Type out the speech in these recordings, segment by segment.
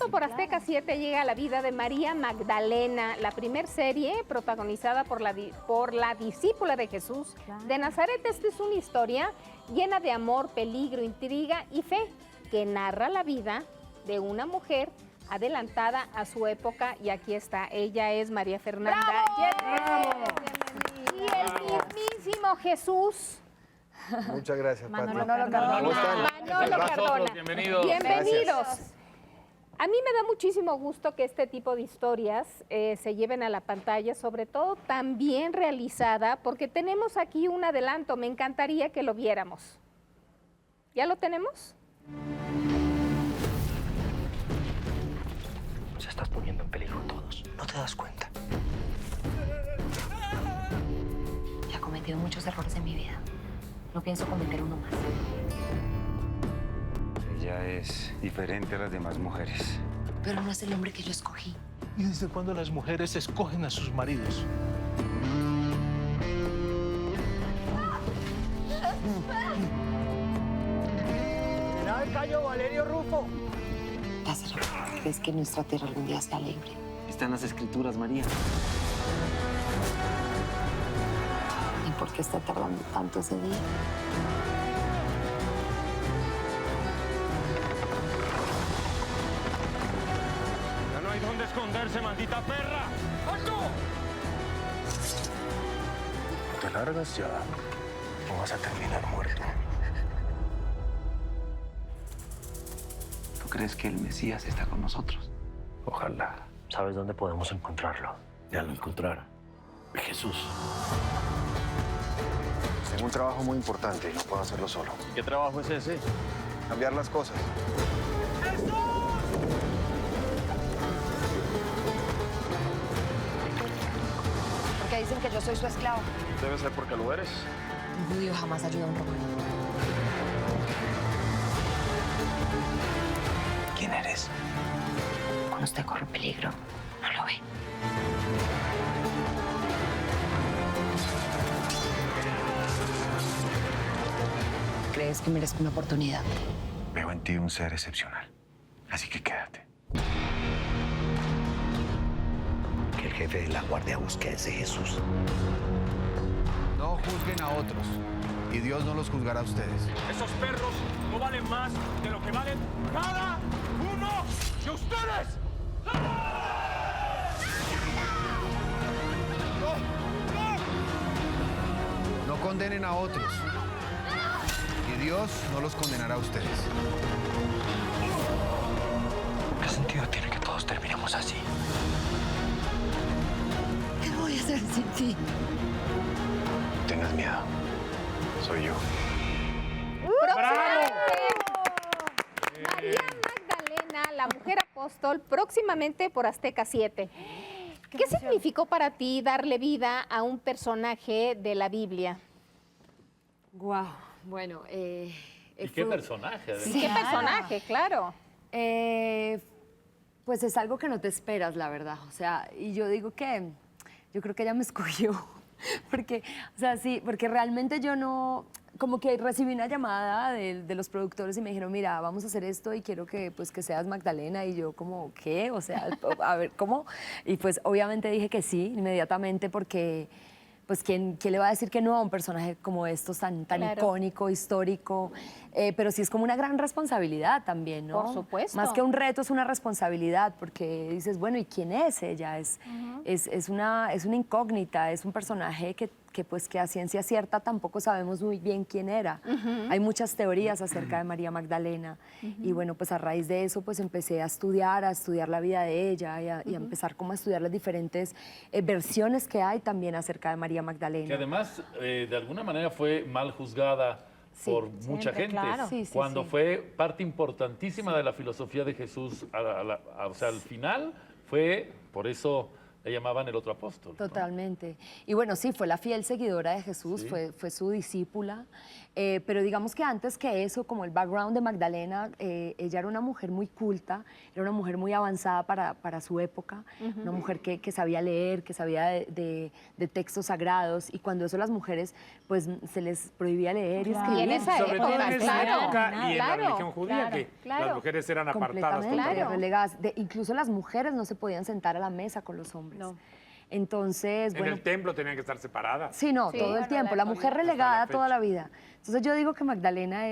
pronto por Azteca 7 llega La vida de María Magdalena, la primer serie protagonizada por la discípula de Jesús de Nazaret. Esta es una historia llena de amor, peligro, intriga y fe, que narra la vida de una mujer adelantada a su época, y aquí está, ella es María Fernanda. ¡Bravo! Y el mismísimo Jesús. Muchas gracias, Pati. Manolo Cardona. Bienvenidos. Bienvenidos. A mí me da muchísimo gusto que este tipo de historias se lleven a la pantalla, sobre todo tan bien realizada, porque tenemos aquí un adelanto. Me encantaría que lo viéramos. ¿Ya lo tenemos? Nos estás poniendo en peligro todos. ¿No te das cuenta? Ya he cometido muchos errores en mi vida. No pienso cometer uno más. Ella es diferente a las demás mujeres. Pero no es el hombre que yo escogí. ¿Y desde cuándo las mujeres escogen a sus maridos? General Cayo Valerio Rufo. Lázaro, ¿crees que nuestra tierra algún día sea libre? Está en las escrituras, María. ¿Y por qué está tardando tanto ese día? ¡Ya no hay dónde esconderse, maldita perra! ¡Alto! Te largas ya, o vas a terminar muerto. ¿Tú crees que el Mesías está con nosotros? Ojalá. ¿Sabes dónde podemos encontrarlo? Ya lo encontrará. Jesús. Tengo un trabajo muy importante y no puedo hacerlo solo. ¿Qué trabajo es ese? Cambiar las cosas. Porque dicen que yo soy su esclavo. Debe ser porque lo eres. Un judío jamás ayuda a un romano. ¿Quién eres? Cuando usted corre peligro, no lo ve. ¿Crees que merezco una oportunidad? Veo en ti un ser excepcional. Así que quédate. Que el jefe de la guardia busque a ese Jesús. No juzguen a otros y Dios no los juzgará a ustedes. Esos perros no valen más de lo que valen cada uno de ustedes. No condenen a otros y Dios no los condenará a ustedes. ¿Qué sentido tiene que todos terminemos así? ¿Qué voy a hacer sin ti? No tengas miedo. Soy yo. María Magdalena, la mujer apóstol, próximamente por Azteca 7. ¿Qué significó para ti darle vida a un personaje de la Biblia? Guau, bueno, ¿Y qué personaje? Sí, ¿Qué claro. personaje? Claro. Pues es algo que no te esperas, la verdad. O sea, y yo digo que yo creo que ella me escogió. Porque, o sea, sí, porque realmente yo no, como que recibí una llamada de los productores y me dijeron, mira, vamos a hacer esto y quiero que, pues, que seas Magdalena. Y yo como, ¿qué? O sea, a ver, ¿cómo? Y pues obviamente dije que sí, inmediatamente, porque pues ¿quién le va a decir que no a un personaje como estos tan Claro. icónico, histórico? Pero sí es como una gran responsabilidad también, ¿no? Por supuesto. Más que un reto, es una responsabilidad, porque dices, bueno, ¿y quién es ella? Es una incógnita, es un personaje que pues que a ciencia cierta tampoco sabemos muy bien quién era. Hay muchas teorías acerca de María Magdalena y bueno, pues a raíz de eso pues empecé a estudiar la vida de ella y a empezar como a estudiar las diferentes versiones que hay también acerca de María Magdalena. Que además, de alguna manera, fue mal juzgada por mucha gente. claro. Sí, sí, cuando sí. fue parte importantísima de la filosofía de Jesús, o sea, al final fue, por eso le llamaban el otro apóstol. ¿no? Totalmente. Y bueno, sí, fue la fiel seguidora de Jesús, Sí. fue su discípula. Pero digamos que antes que eso, como el background de Magdalena, ella era una mujer muy culta, era una mujer muy avanzada para su época, una mujer que sabía leer, que sabía de textos sagrados. Y cuando eso las mujeres, pues se les prohibía leer y escribir. Y en esa Sobre todo época, en esa claro, época y en la claro, religión judía, claro, que claro. las mujeres eran apartadas. Completamente Claro. relegadas. Incluso las mujeres no se podían sentar a la mesa con los hombres. No. Entonces, En bueno, el templo tenían que estar separadas. sí, no, Sí, todo el bueno, tiempo. La mujer Hasta relegada la fecha. toda la vida. Entonces yo digo que Magdalena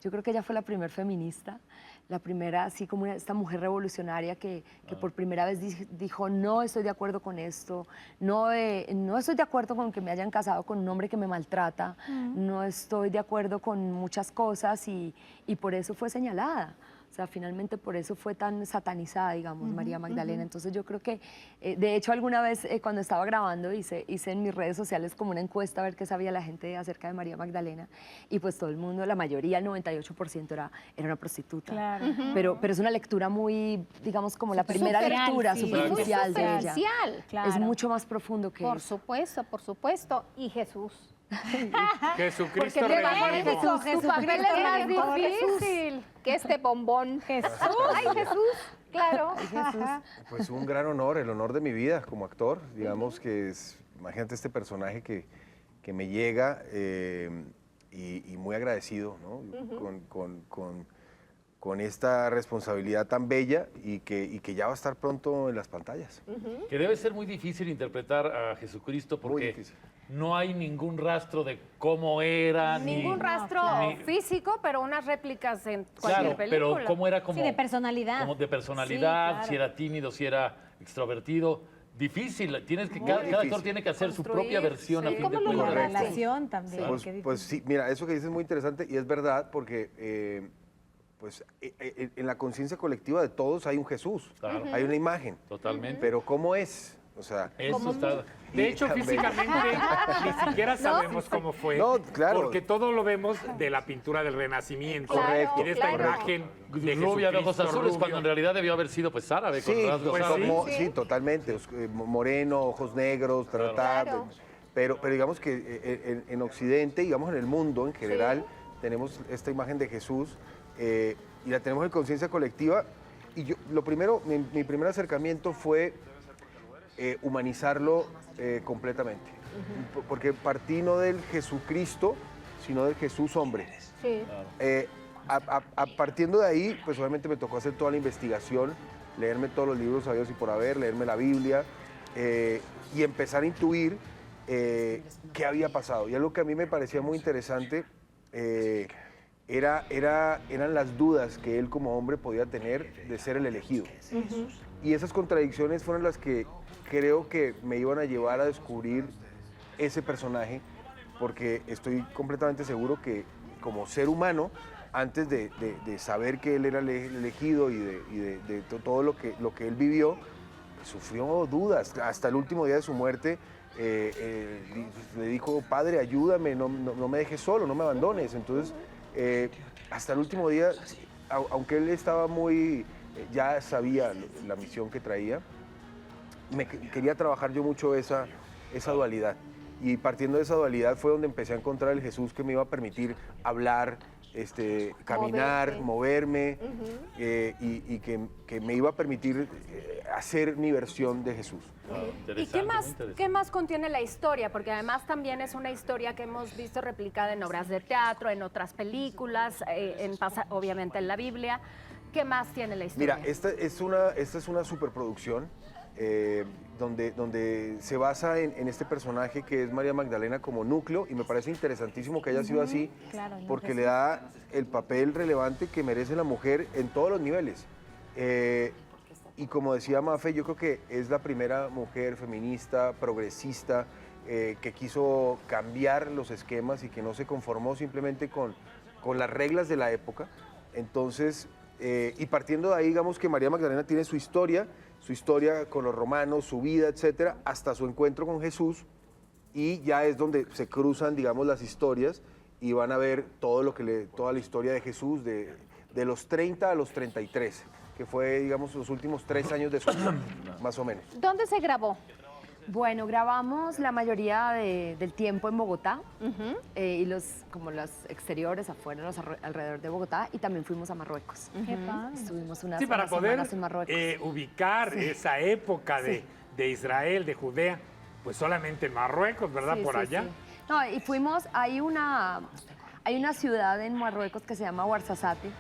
yo creo que ella fue la primer feminista, la primera, así como esta mujer revolucionaria que por primera vez dijo, no estoy de acuerdo con esto, no estoy de acuerdo con que me hayan casado con un hombre que me maltrata, no estoy de acuerdo con muchas cosas y por eso fue señalada. O sea, finalmente por eso fue tan satanizada, digamos, María Magdalena. Entonces yo creo que, de hecho, alguna vez cuando estaba grabando hice en mis redes sociales como una encuesta a ver qué sabía la gente acerca de María Magdalena. Y pues todo el mundo, la mayoría, el 98% era una prostituta. Claro. Pero es una lectura muy, digamos, como la primera Superficial, lectura sí. superficial de ella. Superficial. Claro. Es mucho más profundo que Por eso. supuesto, por supuesto. Y Jesús. Jesucristo Porque redimió. Jesús, tu papel es más difícil que este bombón. Jesús. Ay, Jesús, claro. Pues un gran honor, el honor de mi vida como actor. Digamos que imagínate este personaje que me llega y muy agradecido, ¿no? Con esta responsabilidad tan bella y que ya va a estar pronto en las pantallas. Que debe ser muy difícil interpretar a Jesucristo Muy porque difícil. no hay ningún rastro de cómo era. Ningún rastro ni- físico, pero unas réplicas en cualquier Claro, película. pero cómo era como... Sí, de personalidad. Como de personalidad, Sí, claro. si era tímido, si era extrovertido. Difícil, cada difícil. actor tiene que hacer su Construir, propia versión a sí. fin ¿Cómo de lo Y la cuentas. Correcto. relación también. qué Pues difícil. sí, mira, eso que dices es muy interesante y es verdad porque pues en la conciencia colectiva de todos hay un Jesús, Claro. hay una imagen. Totalmente. Pero ¿cómo es? O sea, Eso está... De hecho, Tan físicamente ni siquiera sabemos cómo fue. No, claro. Porque todo lo vemos de la pintura del Renacimiento. Correcto, Y de esta claro. imagen de Rubia de ojos Jesucristo azules, rubio. cuando en realidad debió haber sido pues árabe, con sí, rasgos pues árabes. sí, totalmente. Moreno, ojos negros, Claro. pero digamos que en Occidente, digamos en el mundo en general, tenemos esta imagen de Jesús y la tenemos en conciencia colectiva. Y yo, lo primero, mi primer acercamiento fue humanizarlo completamente. Porque partí no del Jesucristo, sino del Jesús hombre. Sí. Partiendo de ahí, pues obviamente me tocó hacer toda la investigación, leerme todos los libros sabidos y por haber, leerme la Biblia y empezar a intuir qué había pasado. Y algo que a mí me parecía muy interesante eran las dudas que él como hombre podía tener de ser el elegido. Y esas contradicciones fueron las que creo que me iban a llevar a descubrir ese personaje, porque estoy completamente seguro que como ser humano, antes de saber que él era el elegido y de todo lo que él vivió, sufrió dudas. Hasta el último día de su muerte le dijo, Padre, ayúdame, no me dejes solo, no me abandones. Entonces, hasta el último día, aunque él estaba ya sabía la misión que traía, quería trabajar yo mucho esa dualidad. Y partiendo de esa dualidad fue donde empecé a encontrar el Jesús que me iba a permitir hablar, caminar, moverme, y que me iba a permitir hacer mi versión de Jesús. ¿Y qué más contiene la historia? Porque además también es una historia que hemos visto replicada en obras de teatro, en otras películas, obviamente en la Biblia. ¿Qué más tiene la historia? Mira, esta es una superproducción donde se basa en este personaje que es María Magdalena como núcleo, y me parece interesantísimo que haya sido así, Claro, porque le da el papel relevante que merece la mujer en todos los niveles. Y como decía Mafe, yo creo que es la primera mujer feminista, progresista, que quiso cambiar los esquemas y que no se conformó simplemente con las reglas de la época. Entonces, y partiendo de ahí, digamos que María Magdalena tiene su historia con los romanos, su vida, etcétera, hasta su encuentro con Jesús, y ya es donde se cruzan, digamos, las historias y van a ver toda la historia de Jesús de los 30 a los 33, que fue, digamos, los últimos 3 años de su vida, más o menos. ¿Dónde se grabó? Bueno, grabamos la mayoría del tiempo en Bogotá y como los exteriores afuera, alrededor de Bogotá, y también fuimos a Marruecos. Qué padre. Estuvimos unas Para poder semanas en Marruecos. ubicar esa época de Israel, de Judea, pues solamente en Marruecos, ¿verdad? Sí, Por sí, allá. sí. No, y fuimos, hay una ciudad en Marruecos que se llama Ouarzazate,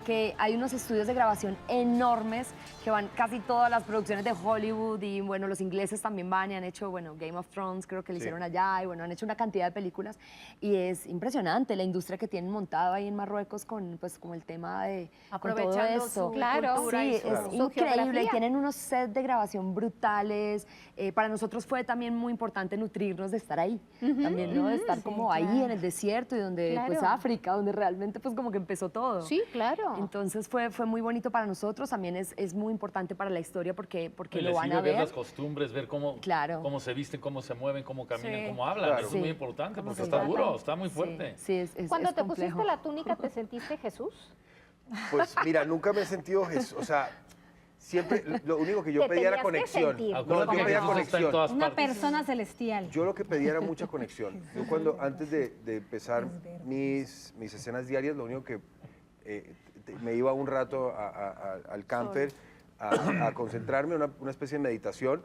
que hay unos estudios de grabación enormes que van casi todas las producciones de Hollywood y bueno, los ingleses también van y han hecho, bueno, Game of Thrones creo que lo hicieron allá y bueno, han hecho una cantidad de películas y es impresionante la industria que tienen montada ahí en Marruecos con pues como el tema de con todo Aprovechando eso. su Claro. cultura Sí, y es su increíble. geografía. Y tienen unos sets de grabación brutales. Para nosotros fue también muy importante nutrirnos de estar ahí. También, ¿no? De estar como ahí en el desierto y donde, pues Claro. África, donde realmente pues como que empezó todo. Sí, claro. Entonces fue muy bonito para nosotros. También es muy importante para la historia porque Y lo les van sirve a ver ver. las costumbres, ver cómo se visten, cómo se mueven, cómo caminan, Sí. cómo hablan. Claro. Eso es muy Sí. importante Cómo porque se está tratan. duro, está muy fuerte. Sí, Cuando es te complejo. pusiste la túnica, ¿te sentiste Jesús? Pues mira, nunca me he sentido Jesús, o sea, siempre, lo único que yo Te pedía era tenías que conexión. sentir. No, Acuérdate yo que pedía Jesús está en conexión. todas Una partes. persona celestial. Yo lo que pedía era mucha conexión. Yo cuando, antes de empezar mis escenas diarias, lo único que me iba un rato al camper a concentrarme, una especie de meditación,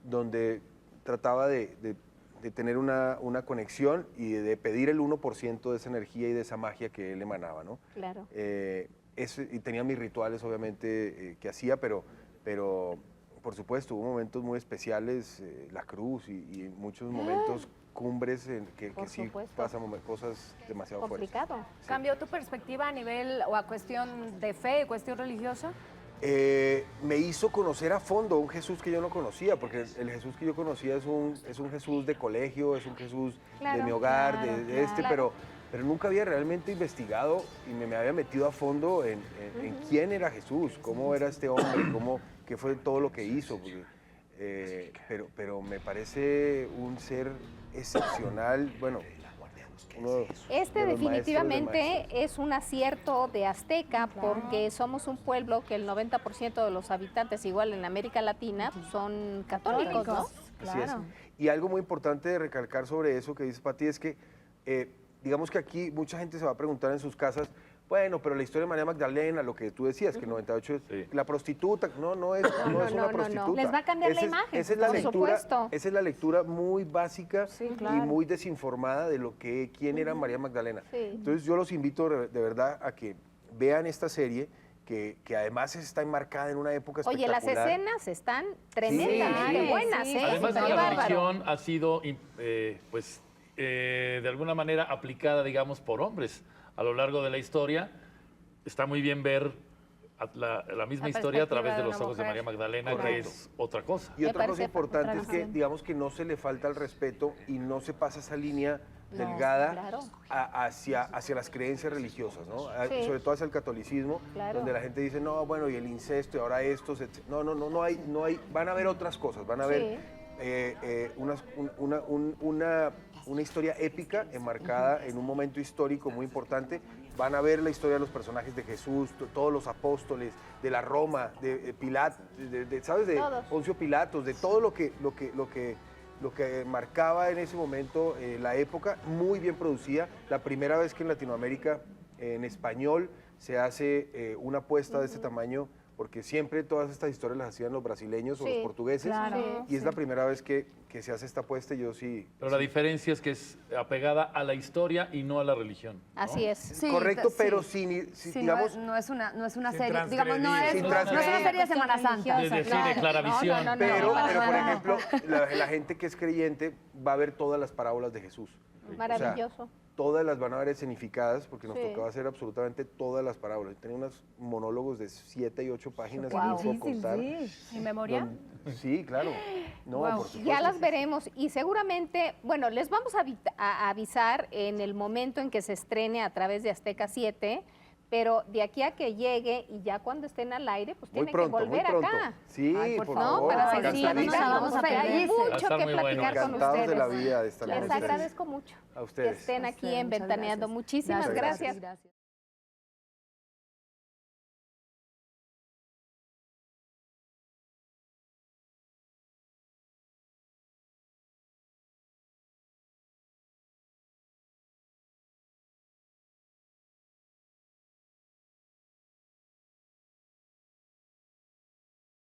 donde trataba de tener una conexión y de pedir el 1% de esa energía y de esa magia que él emanaba, ¿no? Claro. Y tenía mis rituales, obviamente, que hacía, pero por supuesto, hubo momentos muy especiales, la cruz y muchos momentos cumbres en que Por sí supuesto. pasan cosas demasiado fuertes. Complicado. ¿Cambió tu perspectiva a nivel o a cuestión de fe, cuestión religiosa? Me hizo conocer a fondo un Jesús que yo no conocía, porque el Jesús que yo conocía es un Jesús de colegio, es un Jesús de mi hogar, claro. pero nunca había realmente investigado y me había metido a fondo en quién era Jesús, cómo era este hombre, qué fue todo lo que hizo. Pero me parece un ser excepcional, bueno. Este definitivamente es un acierto de Azteca porque somos un pueblo que el 90% de los habitantes, igual en América Latina, pues, son católicos, ¿no? Así es. Y algo muy importante de recalcar sobre eso que dices, Pati, es que digamos que aquí mucha gente se va a preguntar en sus casas, bueno, pero la historia de María Magdalena, lo que tú decías, que 98 es la prostituta, no es una prostituta. Les va a cambiar la imagen. Esa es la por lectura, supuesto. esa es la lectura muy básica claro. y muy desinformada de quién era María Magdalena. Sí. Entonces yo los invito de verdad a que vean esta serie, que además está enmarcada en una época Oye, espectacular. las escenas están tremendamente Sí, buenas, sí. ¿eh? Además de Qué que la bárbaro. religión ha sido, de alguna manera aplicada, digamos, por hombres a lo largo de la historia. Está muy bien ver la misma historia a través perspectiva de de los una ojos de mujer. María Magdalena, Correcto. que es otra cosa. Y Me otra cosa parece importante otra es que, visión. digamos que no se le falta el respeto y no se pasa esa línea No, delgada claro. hacia las creencias religiosas, ¿no? Sí. Sobre todo hacia el catolicismo, Claro. donde la gente dice, no, bueno, y el incesto, y ahora estos, no hay, van a haber otras cosas, van a haber una historia épica enmarcada en un momento histórico muy importante. Van a ver la historia de los personajes de Jesús, todos los apóstoles, de la Roma, de Pilato, ¿sabes? De Todos. Poncio Pilatos, de todo lo que marcaba en ese momento la época, muy bien producida. La primera vez que en Latinoamérica, en español, se hace una apuesta de este tamaño, porque siempre todas estas historias las hacían los brasileños o Sí, los portugueses, claro. y es la primera vez que se hace esta apuesta y yo sí... Pero la diferencia es que es apegada a la historia y no a la religión, ¿no? Así es. Sí, Correcto, sí. pero Sí, digamos... no es una Sin serie, digamos, no es, transgredir. no es una serie de Semana Santa. De decir de Claravisión. No, Pero, para por nada. ejemplo, la gente que es creyente va a ver todas las parábolas de Jesús. Maravilloso. O sea, todas las van a ver escenificadas porque nos Sí. tocaba hacer absolutamente todas las parábolas. Tenía unos monólogos de 7 y 8 páginas que Qué no puedo difícil, contar. sí. ¿En memoria? Sí, claro. No, Wow. por supuesto. Ya las veremos y seguramente, bueno, les vamos a avisar en el momento en que se estrene a través de Azteca 7, pero de aquí a que llegue y ya cuando estén al aire, pues Muy tienen pronto, que volver muy pronto. acá. Sí, Ay, por por favor. ¿No? Para Ay, seguir sí, no nos encantadísimos. platicando. vamos a Hay perder. Va a mucho estar que muy bueno. platicar con Encantados de la ustedes. vida de estar con Les ustedes. agradezco mucho A que ustedes. estén aquí Muchas en Ventaneando. gracias. Muchísimas gracias. Gracias.